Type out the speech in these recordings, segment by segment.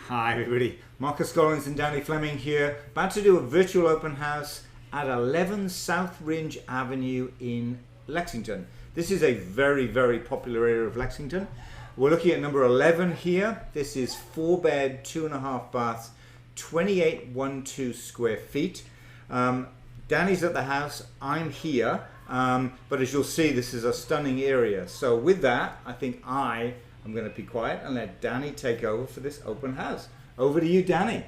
Hi everybody, Marcus Collins and Danny Fleming here, about to do a virtual open house at 11 South Rindge Avenue in Lexington. This is a very popular area of Lexington. We're looking at number 11 here. This is 4-bed, 2.5 baths, 2812 square feet. Danny's at the house, I'm here, but as you'll see, this is a stunning area. So with that, I think I'm going to be quiet and let Danny take over for this open house. Over to you, Danny.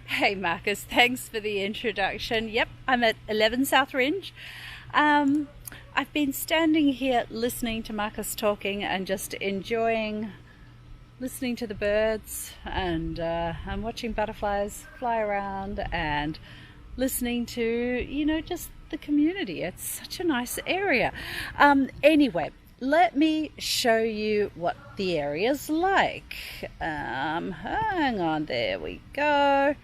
Hey Marcus, thanks for the introduction. Yep, I'm at 11 South Rindge. I've been standing here listening to Marcus talking and just enjoying listening to the birds, and I'm watching butterflies fly around and listening to, you know, just the community. It's such a nice area. Anyway, let me show you what the area's like. Hang on, there we go.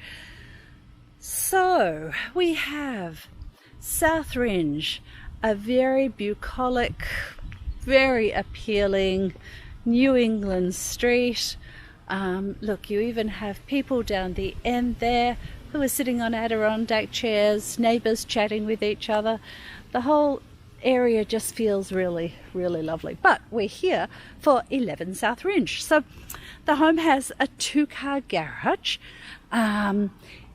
So we have South Rindge, a very bucolic, very appealing New England street. Look, you even have people down the end there who are sitting on Adirondack chairs, neighbours chatting with each other. The whole area just feels really lovely. But we're here for 11 South Rindge. So the home has a 2-car garage.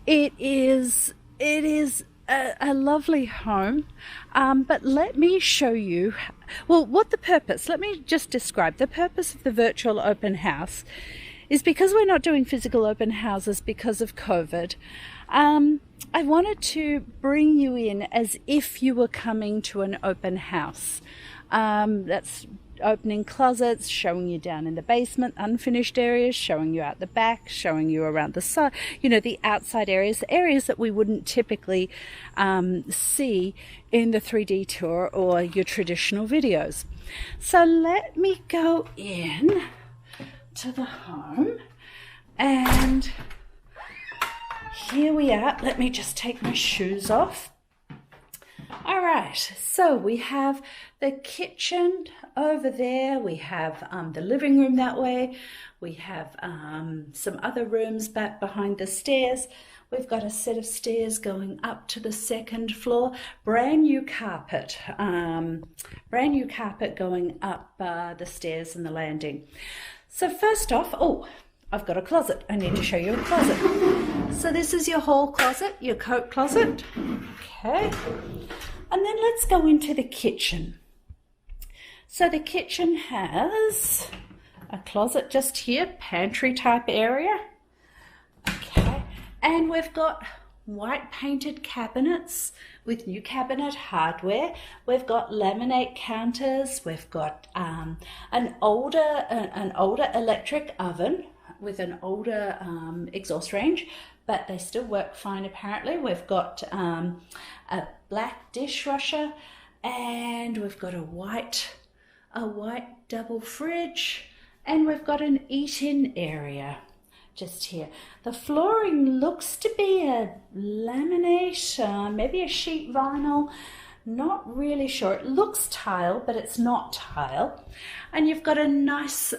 It is a lovely home, but let me show you, well, what the purpose, let me just describe. The purpose of the virtual open house is because we're not doing physical open houses because of COVID. I wanted to bring you in as if you were coming to an open house. That's opening closets, showing you down in the basement, unfinished areas, showing you out the back, showing you around the side, you know, the outside areas, the areas that we wouldn't typically see in the 3D tour or your traditional videos. So let me go in to the home, and here we are. Let me just take my shoes off. All right, so we have the kitchen over there. We have the living room that way. We have some other rooms back behind the stairs. We've got a set of stairs going up to the 2nd floor. Brand new carpet going up the stairs and the landing. So first off, oh, I've got a closet. I need to show you a closet. So this is your hall closet, your coat closet. Okay. And then let's go into the kitchen. So the kitchen has a closet just here, pantry type area. Okay. And we've got white painted cabinets with new cabinet hardware. We've got laminate counters. We've got an older electric oven with an older exhaust range, but they still work fine apparently. We've got a black dishwasher, and we've got a white double fridge, and we've got an eat-in area just here. The flooring looks to be a laminate, maybe a sheet vinyl, not really sure. It looks tile, but it's not tile. And you've got a nice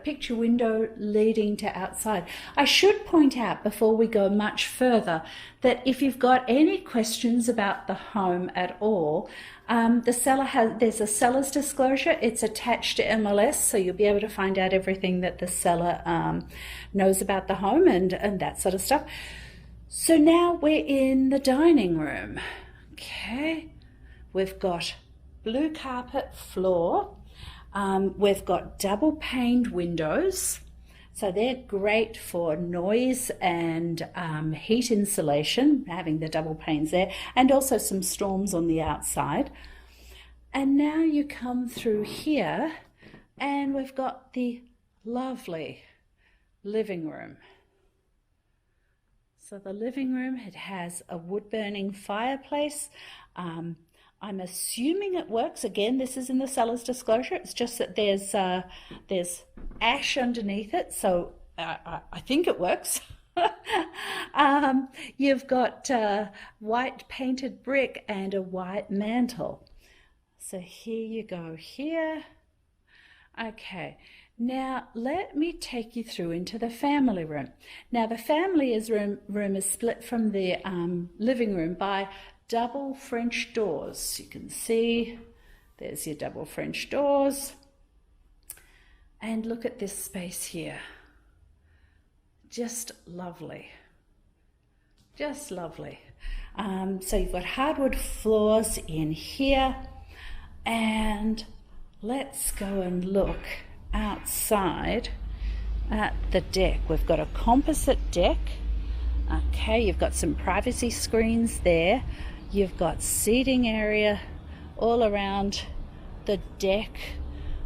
picture window leading to outside. I should point out before we go much further that if you've got any questions about the home at all, there's a seller's disclosure. It's attached to MLS, so you'll be able to find out everything that the seller knows about the home and that sort of stuff. So now we're in the dining room. Okay, we've got blue carpet floor. We've got double paned windows, so they're great for noise and heat insulation, having the double panes there, and also some storms on the outside. And now you come through here, and we've got the lovely living room. So the living room, it has a wood-burning fireplace. I'm assuming it works. Again, this is in the seller's disclosure. It's just that there's ash underneath it, so I think it works. You've got white painted brick and a white mantle. So here you go here. Okay, Now, let me take you through into the family room. Now, the family room is split from the living room by double French doors. You can see there's your double French doors. And look at this space here. Just lovely. Just lovely. So you've got hardwood floors in here. And let's go and look outside at the deck. We've got a composite deck. Okay, you've got some privacy screens there. You've got seating area all around the deck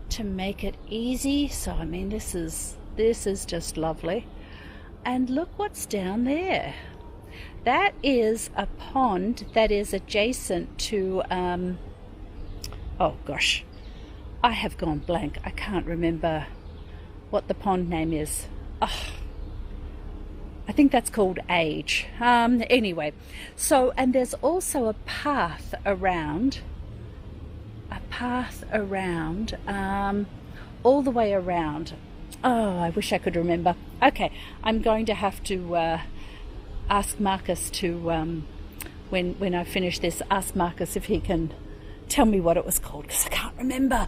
to make it easy. So I mean, this is just lovely. And look what's down there. That is a pond that is adjacent to oh gosh, I have gone blank. I can't remember what the pond name is. Oh, I think that's called Age. Anyway, so, and there's also a path around, all the way around. Oh, I wish I could remember. Okay, I'm going to have to ask Marcus to, when I finish this, ask Marcus if he can tell me what it was called, because I can't remember.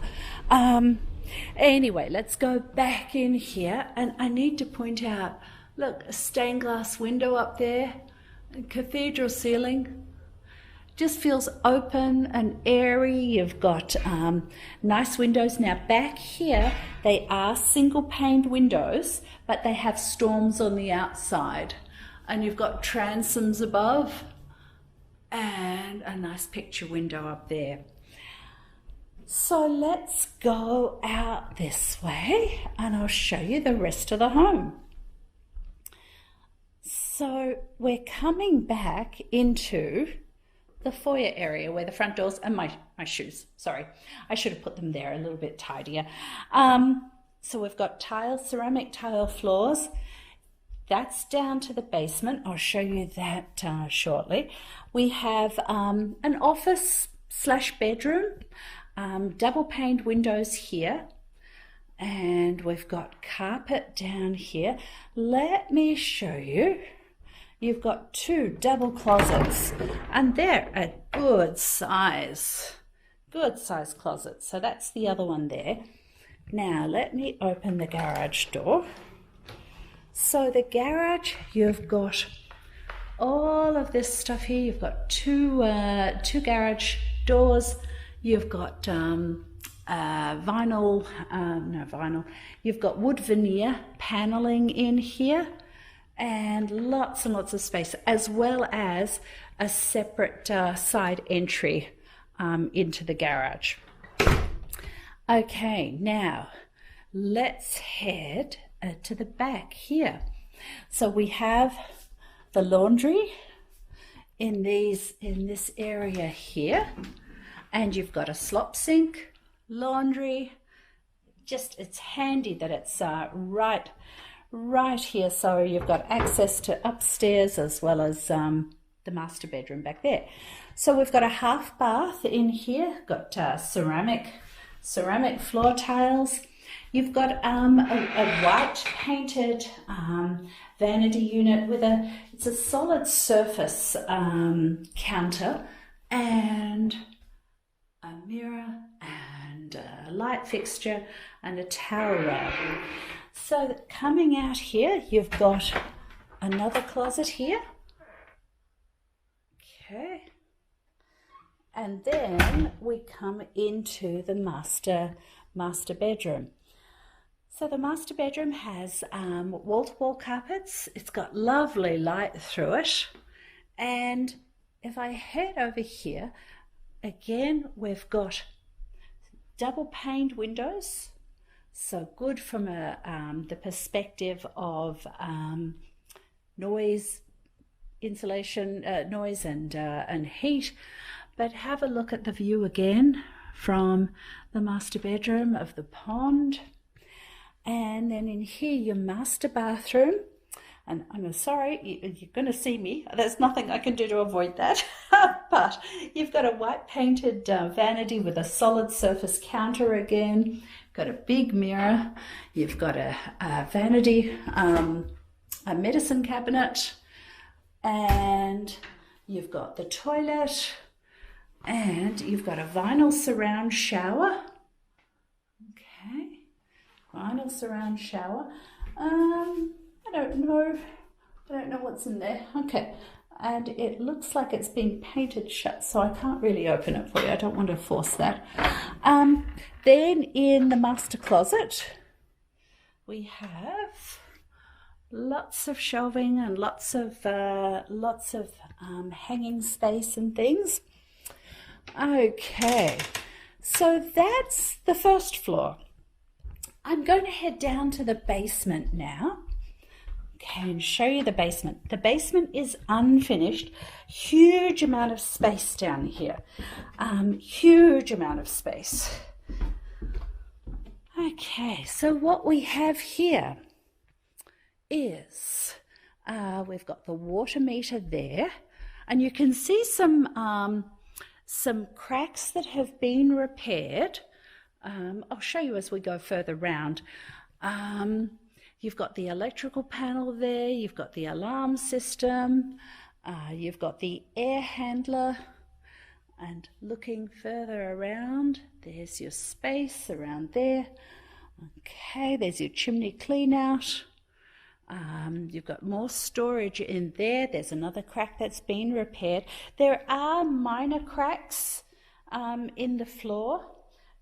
Anyway, let's go back in here, and I need to point out, look, a stained glass window up there, a cathedral ceiling. Just feels open and airy. You've got nice windows. Now back here, they are single paned windows, but they have storms on the outside. And you've got transoms above and a nice picture window up there. So let's go out this way and I'll show you the rest of the home. So we're coming back into the foyer area where the front doors and my shoes, sorry, I should have put them there a little bit tidier. So we've got ceramic tile floors. That's down to the basement. I'll show you that shortly. We have an office/bedroom, double paned windows here, and we've got carpet down here. Let me show you. You've got two double closets, and they're a good size closet. So that's the other one there. Now let me open the garage door. So the garage, you've got all of this stuff here. You've got two garage doors. You've got You've got wood veneer paneling in here, and lots of space, as well as a separate side entry into the garage. Okay, now let's head to the back here. So we have the laundry in this area here, and you've got a slop sink, laundry. Just, it's handy that it's right here, so you've got access to upstairs as well as the master bedroom back there. So we've got a half bath in here, got ceramic floor tiles. You've got a white painted vanity unit with it's a solid surface counter and a mirror and a light fixture and a towel rail. So coming out here, you've got another closet here. Okay. And then we come into the master bedroom. So the master bedroom has wall-to-wall carpets. It's got lovely light through it. And if I head over here, again, we've got double paned windows. So good from the perspective of noise, insulation, noise and heat. But have a look at the view again from the master bedroom of the pond. And then in here, your master bathroom. And I'm sorry, you're going to see me. There's nothing I can do to avoid that. But you've got a white painted vanity with a solid surface counter again. got a big mirror, you've got a vanity, a medicine cabinet, and you've got the toilet, and you've got a vinyl surround shower. Okay, vinyl surround shower. I don't know what's in there. Okay, and it looks like it's been painted shut, so I can't really open it for you. I don't want to force that. Then in the master closet, we have lots of shelving and lots of hanging space and things. Okay, so that's the first floor. I'm going to head down to the basement now. Okay, and show you the basement. The basement is unfinished. Huge amount of space down here. Huge amount of space. Okay, so what we have here is we've got the water meter there, and you can see some cracks that have been repaired. I'll show you as we go further round. You've got the electrical panel there, you've got the alarm system, you've got the air handler, and looking further around, there's your space around there. Okay, there's your chimney clean out. You've got more storage in there. There's another crack that's been repaired. There are minor cracks in the floor,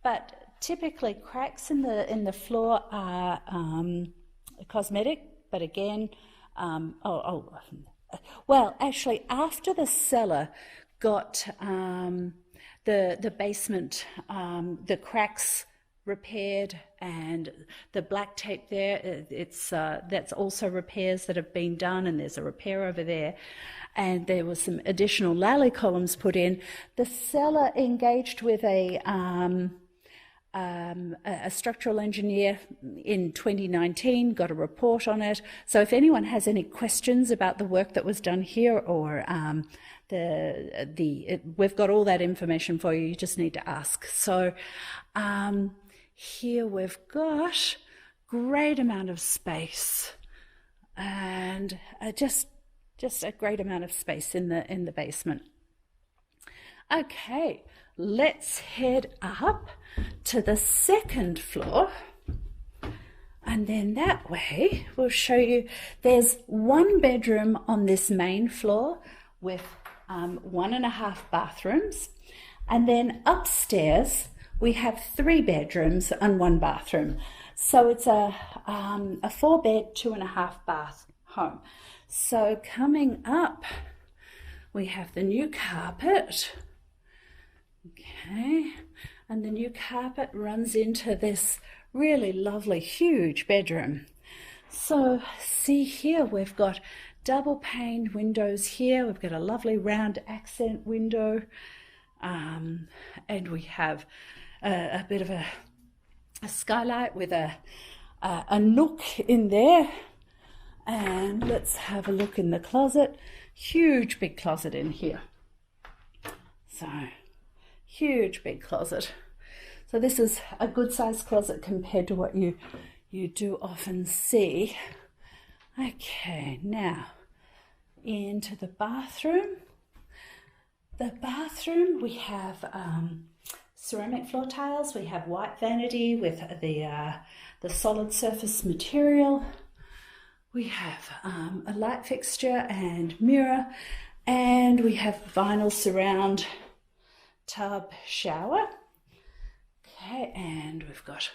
but typically cracks in the floor are cosmetic, but again, well, actually, after the cellar got the basement, the cracks repaired, and the black tape there, that's also repairs that have been done, and there's a repair over there, and there was some additional lally columns put in. The cellar engaged with a structural engineer in 2019, got a report on it. So if anyone has any questions about the work that was done here, or we've got all that information for you. You just need to ask. So here we've got great amount of space, and just a great amount of space in the basement. Okay, let's head up to the second floor, and then that way we'll show you there's one bedroom on this main floor with 1.5 bathrooms, and then upstairs we have 3 bedrooms and 1 bathroom. So it's a 4-bed, 2.5 bath home. So coming up, we have the new carpet. Okay, and the new carpet runs into this really lovely, huge bedroom. So see here, we've got double pane windows here. We've got a lovely round accent window, and we have a bit of a skylight with a nook in there. And let's have a look in the closet. Huge big closet in here. So huge big closet. So this is a good sized closet compared to what you do often see. Okay, now into the bathroom. The bathroom, we have ceramic floor tiles. We have white vanity with the solid surface material. We have a light fixture and mirror, and we have vinyl surround tub shower. Okay, and we've got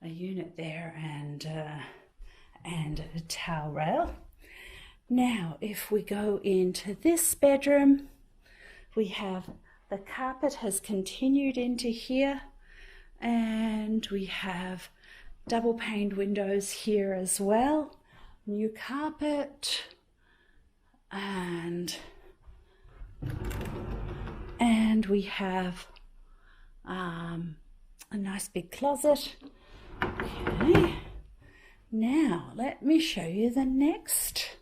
a unit there and a towel rail. Now, if we go into this bedroom, we have the carpet has continued into here, and we have double paned windows here as well. New carpet, and we have a nice big closet. Okay, now let me show you the next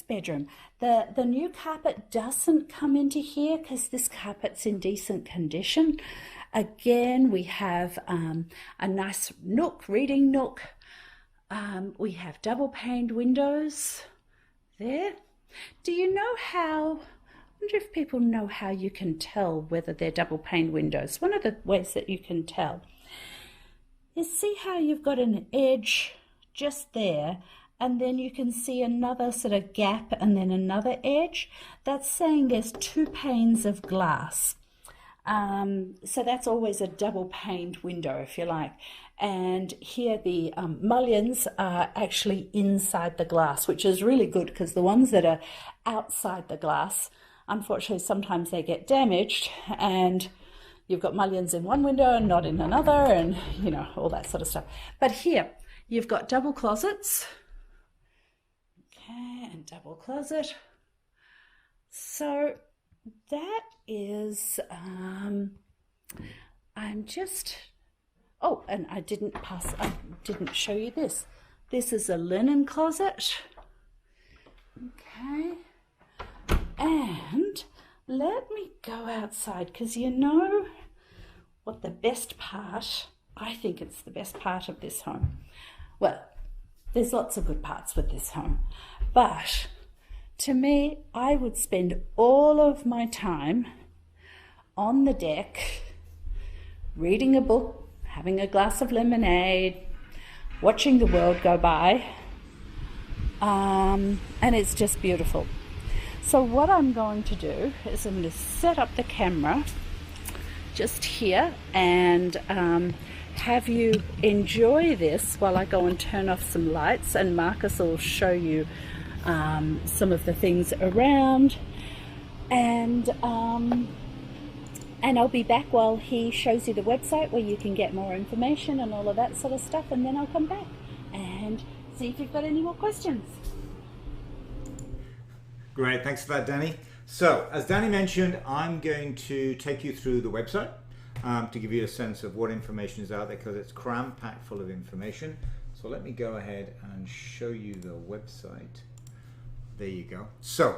bedroom. The new carpet doesn't come into here because this carpet's in decent condition, Again, we have a nice nook, reading nook. We have double paned windows there. Do you know how, I wonder if people know how you can tell whether they're double paned windows. One of the ways that you can tell is see how you've got an edge just there, and then you can see another sort of gap and then another edge. That's saying there's 2 panes of glass. So that's always a double paned window, if you like. And here the mullions are actually inside the glass, which is really good, because the ones that are outside the glass, unfortunately, sometimes they get damaged, and you've got mullions in one window and not in another, and you know, all that sort of stuff. But here you've got double closets, okay, and double closet. So that is, I'm just, oh, and I didn't show you this. This is a linen closet, okay, and let me go outside, because you know what the best part, I think it's the best part of this home. Well, there's lots of good parts with this home, but to me, I would spend all of my time on the deck, reading a book, having a glass of lemonade, watching the world go by, and it's just beautiful. So what I'm going to do is I'm going to set up the camera just here and have you enjoy this while I go and turn off some lights, and Marcus will show you some of the things around, and I'll be back while he shows you the website where you can get more information and all of that sort of stuff, and then I'll come back and see if you've got any more questions. Great, thanks for that, Danny. So, as Danny mentioned, I'm going to take you through the website to give you a sense of what information is out there, because it's cram-packed full of information. So let me go ahead and show you the website. There you go. So,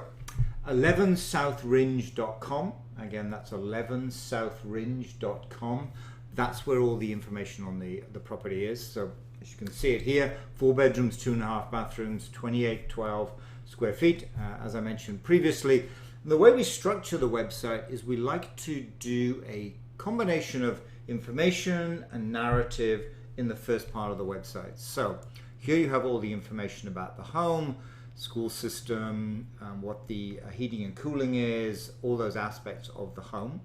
11southrindge.com. Again, that's 11southrindge.com. That's where all the information on the property is. So, as you can see it here, 4 bedrooms, 2.5 bathrooms, 2812 square feet, as I mentioned previously. The way we structure the website is we like to do a combination of information and narrative in the first part of the website. So here you have all the information about the home, school system, what the heating and cooling is, all those aspects of the home.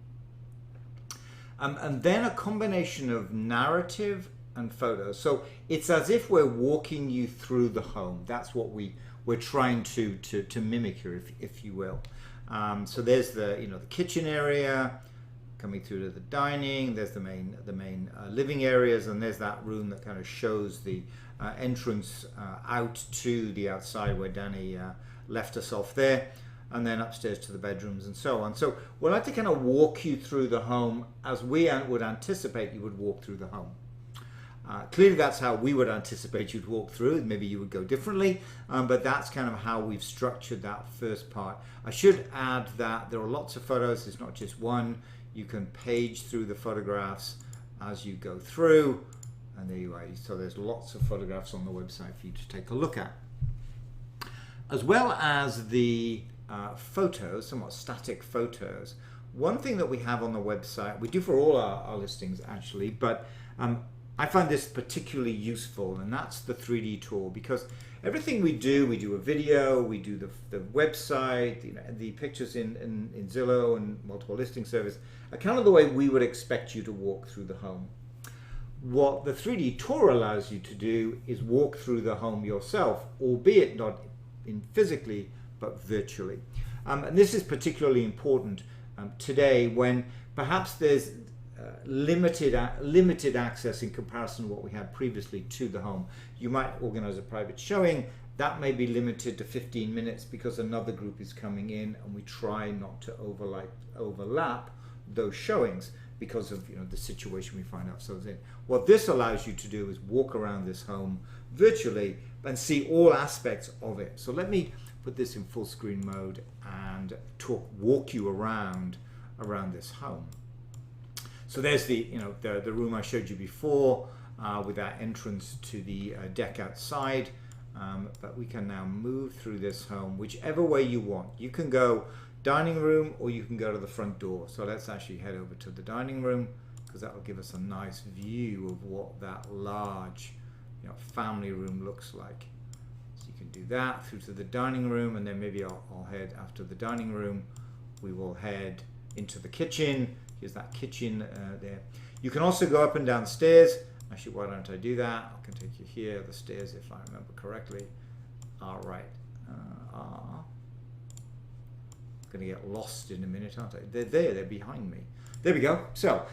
And then a combination of narrative and photos. So it's as if we're walking you through the home. That's what we're trying to mimic here, if you will. So there's the the kitchen area, coming through to the dining. There's the main living areas, and there's that room that kind of shows the entrance out to the outside where Danny left us off there, and then upstairs to the bedrooms and so on. So we'd like to kind of walk you through the home as we would anticipate you would walk through the home. Clearly that's how we would anticipate you'd walk through. Maybe you would go differently, but that's kind of how we've structured that first part. I should add that there are lots of photos. It's not just one. You can page through the photographs as you go through, and there you are. So there's lots of photographs on the website for you to take a look at, as well as the photos, somewhat static photos. One thing that we have on the website, we do for all our listings actually, but I find this particularly useful, and that's the 3D tour, because everything we do a video, we do the website, the pictures in Zillow and multiple listing service, are kind of the way we would expect you to walk through the home. What the 3D tour allows you to do is walk through the home yourself, albeit not in physically, but virtually. And this is particularly important today, when perhaps there's limited access in comparison to what we had previously to the home. You might organize a private showing. That may be limited to 15 minutes because another group is coming in, and we try not to overlap those showings because of the situation we find ourselves in. What this allows you to do is walk around this home virtually and see all aspects of it. So let me put this in full screen mode and walk you around this home. So there's the the room I showed you before with that entrance to the deck outside. But we can now move through this home whichever way you want. You can go dining room or you can go to the front door. So let's actually head over to the dining room, because that will give us a nice view of what that large family room looks like. So you can do that through to the dining room, and then maybe I'll head after the dining room. We will head into the kitchen. Here's that kitchen there. You can also go up and down stairs. Actually, why don't I do that? I can take you here, the stairs, if I remember correctly. All right. Going to get lost in a minute, aren't I? They're behind me. There we go. So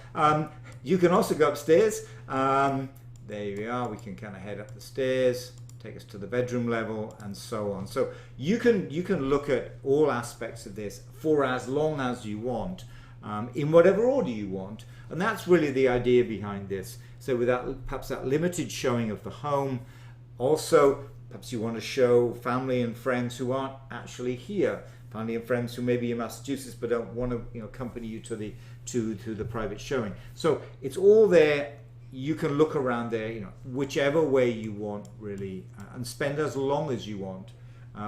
you can also go upstairs. There we are. We can kind of head up the stairs, take us to the bedroom level, and so on. So you can look at all aspects of this for as long as you want, in whatever order you want, and that's really the idea behind this. So with that, perhaps that limited showing of the home, also perhaps you want to show family and friends who aren't actually here, family and friends who may be in Massachusetts but don't want to accompany you to the private showing. So it's all there. You can look around there, whichever way you want, really, and spend as long as you want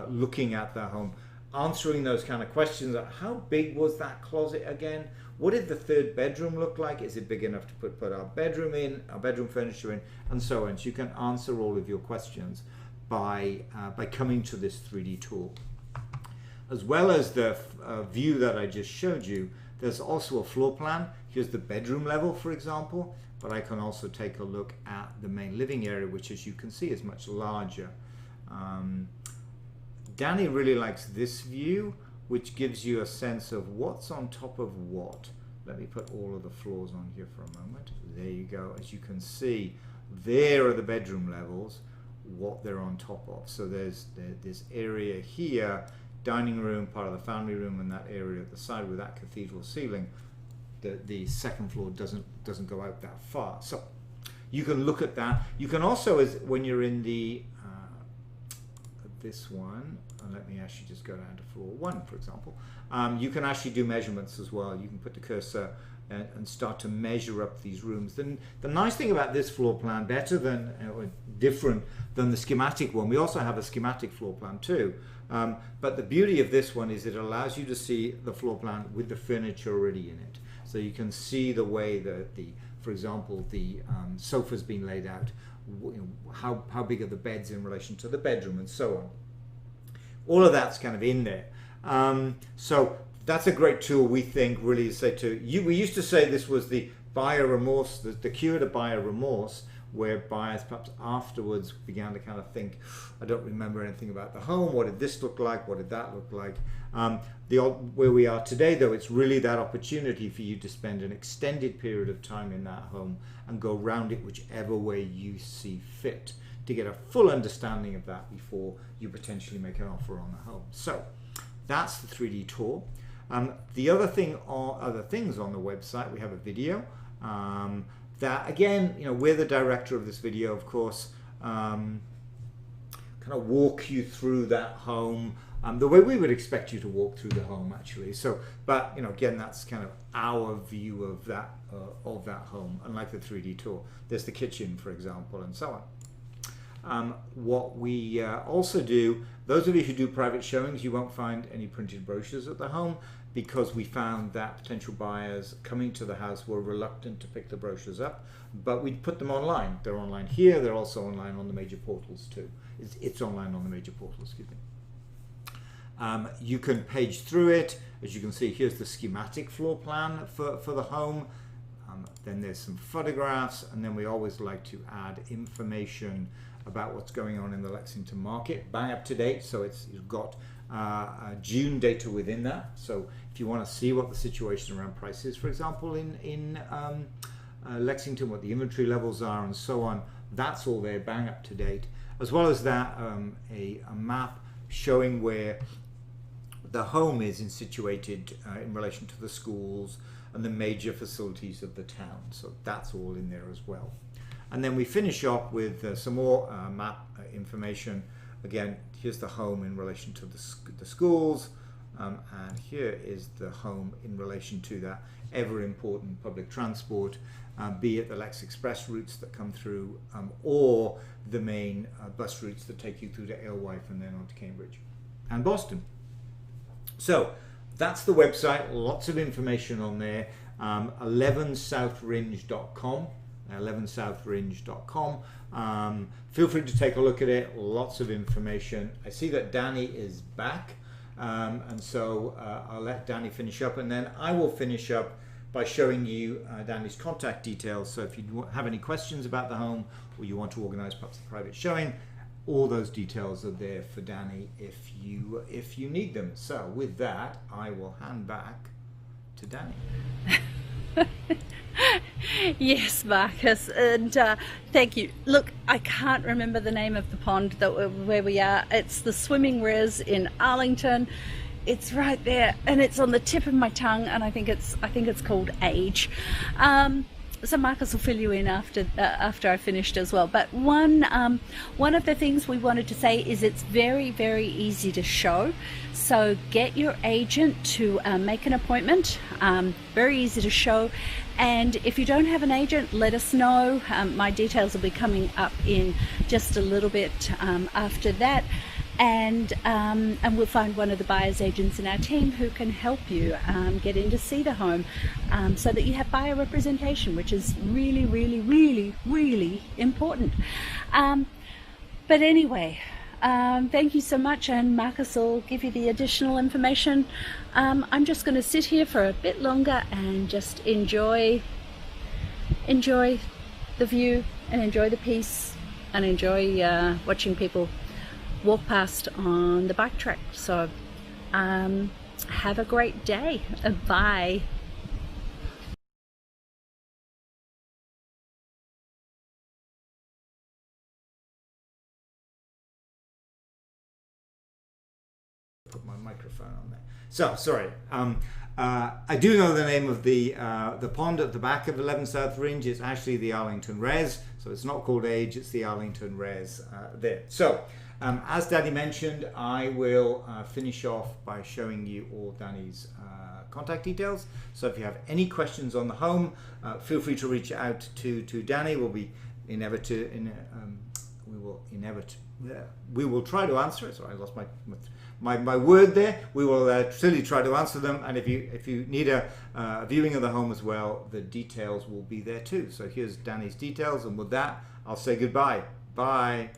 looking at the home, answering those kind of questions. Like, how big was that closet again? What did the third bedroom look like? Is it big enough to put our bedroom in, our bedroom furniture in, and so on. So you can answer all of your questions by coming to this 3D tool. As well as the view that I just showed you, there's also a floor plan. Here's the bedroom level, for example, but I can also take a look at the main living area, which, as you can see, is much larger. Danny really likes this view, which gives you a sense of what's on top of what. Let me put all of the floors on here for a moment. There you go. As you can see, there are the bedroom levels, what they're on top of. So there's this area here, dining room, part of the family room, and that area at the side with that cathedral ceiling. The second floor doesn't go out that far. So you can look at that. You can also, when you're in the this one, and let me actually just go down to floor 1, for example, you can actually do measurements as well. You can put the cursor and start to measure up these rooms. Then the nice thing about this floor plan, better than or different than the schematic one, we also have a schematic floor plan too. But the beauty of this one is it allows you to see the floor plan with the furniture already in it. So you can see the way that for example, the sofa's been laid out, how big are the beds in relation to the bedroom, and so on. All of that's kind of in there. So that's a great tool, we think, really, to say to you. We used to say this was the buyer remorse, the cure to buyer remorse, where buyers perhaps afterwards began to kind of think, I don't remember anything about the home. What did this look like? What did that look like? Where we are today, though, it's really that opportunity for you to spend an extended period of time in that home and go round it whichever way you see fit, to get a full understanding of that before you potentially make an offer on the home. So that's the 3D tour. The other thing, or other things on the website, we have a video that, again, we're the director of this video, of course, kind of walk you through that home the way we would expect you to walk through the home, actually. So, but again, that's kind of our view of that home, unlike the 3D tour. There's the kitchen, for example, and so on. What we also do, those of you who do private showings, you won't find any printed brochures at the home, because we found that potential buyers coming to the house were reluctant to pick the brochures up, but we put them online. They're online here, they're also online on the major portals too. It's online on the major portals, excuse me. You can page through it. As you can see, here's the schematic floor plan for the home. Then there's some photographs, and then we always like to add information about what's going on in the Lexington market, bang up to date. So you've got June data within that. So if you want to see what the situation around prices, for example, in Lexington, what the inventory levels are and so on, that's all there, bang up to date. As well as that, a map showing where the home is situated in relation to the schools and the major facilities of the town. So that's all in there as well. And then we finish up with some more map information. Again, here's the home in relation to the schools, and here is the home in relation to that ever important public transport, be it the Lex Express routes that come through or the main bus routes that take you through to Alewife and then on to Cambridge and Boston. So that's the website, lots of information on there, 11southrindge.com. 11southrindge.com. Feel free to take a look at it, lots of information. I see that Danny is back, and so I'll let Danny finish up, and then I will finish up by showing you Danny's contact details. So if you have any questions about the home, or you want to organize perhaps a private showing, all those details are there for Danny if you need them. So with that, I will hand back to Danny. Yes, Marcus, and thank you. Look, I can't remember the name of the pond where we are. It's the Swimming Res in Arlington. It's right there, and it's on the tip of my tongue, and I think it's called Age. So Marcus will fill you in after I finished as well. But one of the things we wanted to say is it's very, very easy to show. So get your agent to make an appointment. Very easy to show. And if you don't have an agent, let us know. My details will be coming up in just a little bit after that. And we'll find one of the buyer's agents in our team who can help you get in to see the home so that you have buyer representation, which is really, really, really, really important. But anyway, thank you so much, and Marcus will give you the additional information. I'm just going to sit here for a bit longer and just enjoy the view and enjoy the peace and enjoy watching people walk past on the bike track. So have a great day. Bye. Put my microphone on there. So sorry. I do know the name of the pond at the back of 11 South Rindge. It's actually the Arlington Res, so it's not called Age, it's the Arlington Res there. So as Danny mentioned, I will finish off by showing you all Danny's contact details. So if you have any questions on the home, feel free to reach out to Danny. We will try to answer it. Sorry, I lost my word there. We will certainly try to answer them, and if you need a viewing of the home as well, the details will be there too. So here's Danny's details, and with that, I'll say goodbye. Bye.